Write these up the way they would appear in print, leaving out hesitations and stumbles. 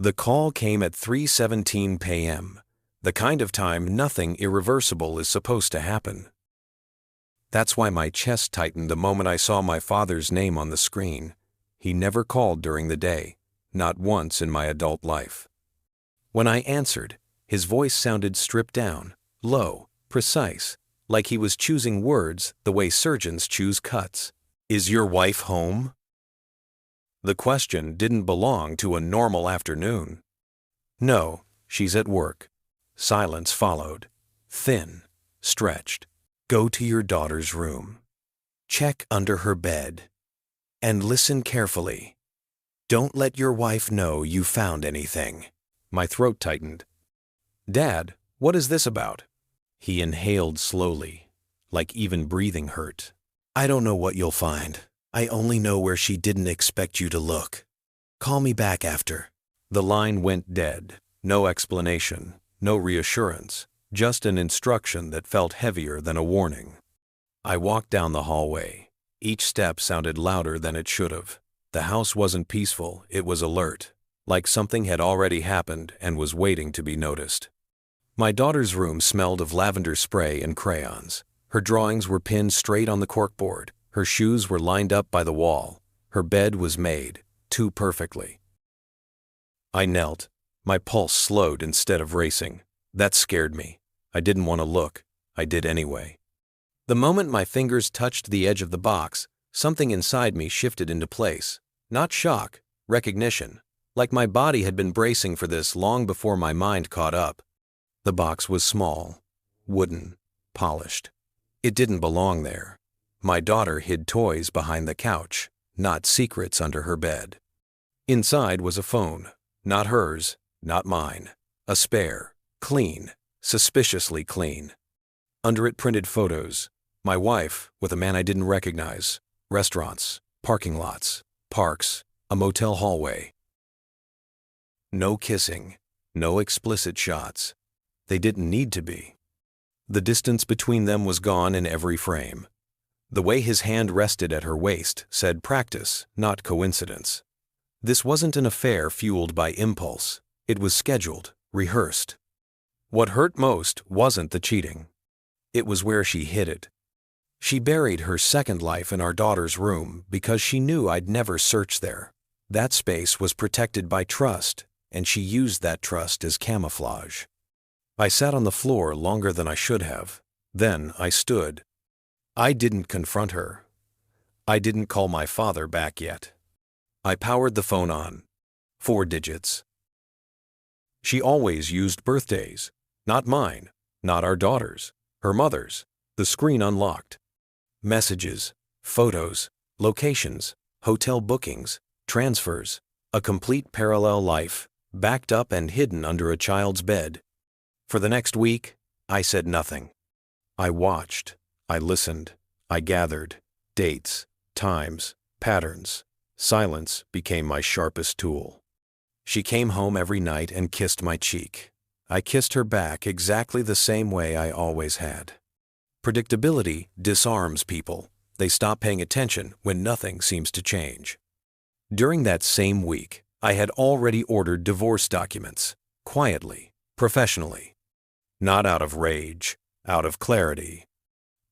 The call came at 3:17 p.m., the kind of time nothing irreversible is supposed to happen. That's why my chest tightened the moment I saw my father's name on the screen. He never called during the day, not once in my adult life. When I answered, his voice sounded stripped down, low, precise, like he was choosing words the way surgeons choose cuts. "Is your wife home?" The question didn't belong to a normal afternoon. "No, she's at work." Silence followed, thin, stretched. "Go to your daughter's room. Check under her bed. And listen carefully. Don't let your wife know you found anything." My throat tightened. "Dad, what is this about?" He inhaled slowly, like even breathing hurt. "I don't know what you'll find. I only know where she didn't expect you to look. Call me back after." The line went dead. No explanation, no reassurance, just an instruction that felt heavier than a warning. I walked down the hallway. Each step sounded louder than it should have. The house wasn't peaceful, it was alert, like something had already happened and was waiting to be noticed. My daughter's room smelled of lavender spray and crayons. Her drawings were pinned straight on the corkboard. Her shoes were lined up by the wall. Her bed was made, too perfectly. I knelt. My pulse slowed instead of racing. That scared me. I didn't want to look. I did anyway. The moment my fingers touched the edge of the box, something inside me shifted into place. Not shock, recognition, like my body had been bracing for this long before my mind caught up. The box was small, wooden, polished. It didn't belong there. My daughter hid toys behind the couch, not secrets under her bed. Inside was a phone, not hers, not mine. A spare, clean, suspiciously clean. Under it printed photos. My wife with a man I didn't recognize. Restaurants, parking lots, parks, a motel hallway. No kissing, no explicit shots. They didn't need to be. The distance between them was gone in every frame. The way his hand rested at her waist said practice, not coincidence. This wasn't an affair fueled by impulse. It was scheduled, rehearsed. What hurt most wasn't the cheating. It was where she hid it. She buried her second life in our daughter's room because she knew I'd never search there. That space was protected by trust, and she used that trust as camouflage. I sat on the floor longer than I should have. Then I stood. I didn't confront her. I didn't call my father back yet. I powered the phone on. 4 digits. She always used birthdays. Not mine, not our daughter's, her mother's. The screen unlocked. Messages, photos, locations, hotel bookings, transfers. A complete parallel life, backed up and hidden under a child's bed. For the next week, I said nothing. I watched. I listened. I gathered. Dates, times, patterns. Silence became my sharpest tool. She came home every night and kissed my cheek. I kissed her back exactly the same way I always had. Predictability disarms people. They stop paying attention when nothing seems to change. During that same week, I had already ordered divorce documents, quietly, professionally. Not out of rage, out of clarity.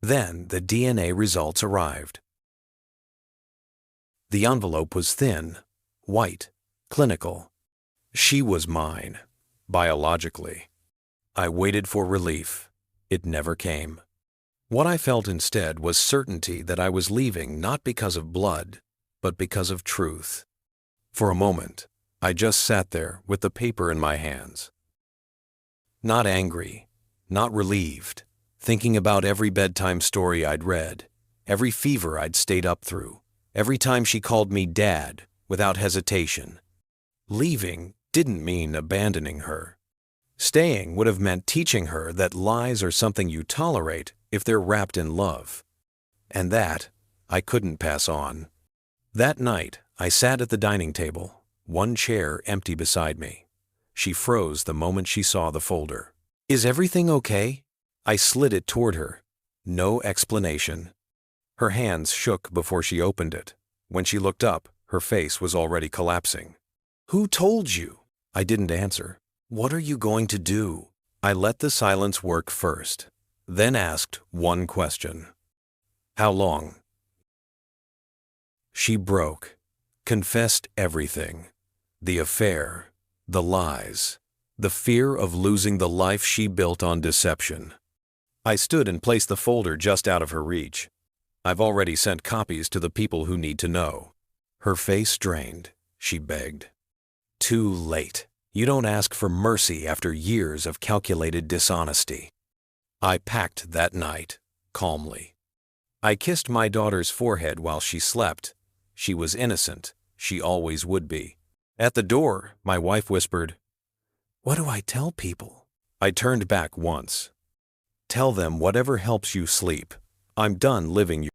Then the DNA results arrived. The envelope was thin, white, clinical. She was mine, biologically. I waited for relief. It never came. What I felt instead was certainty that I was leaving not because of blood, but because of truth. For a moment, I just sat there with the paper in my hands. Not angry, not relieved, thinking about every bedtime story I'd read, every fever I'd stayed up through, every time she called me Dad without hesitation. Leaving didn't mean abandoning her. Staying would have meant teaching her that lies are something you tolerate if they're wrapped in love. And that I couldn't pass on. That night, I sat at the dining table, one chair empty beside me. She froze the moment she saw the folder. "Is everything okay?" I slid it toward her. No explanation. Her hands shook before she opened it. When she looked up, her face was already collapsing. "Who told you?" I didn't answer. "What are you going to do?" I let the silence work first, then asked one question. "How long?" She broke, confessed everything. The affair, the lies, the fear of losing the life she built on deception. I stood and placed the folder just out of her reach. "I've already sent copies to the people who need to know." Her face strained. She begged. "Too late. You don't ask for mercy after years of calculated dishonesty." I packed that night, calmly. I kissed my daughter's forehead while she slept. She was innocent. She always would be. At the door, my wife whispered, "What do I tell people?" I turned back once. "Tell them whatever helps you sleep. I'm done living your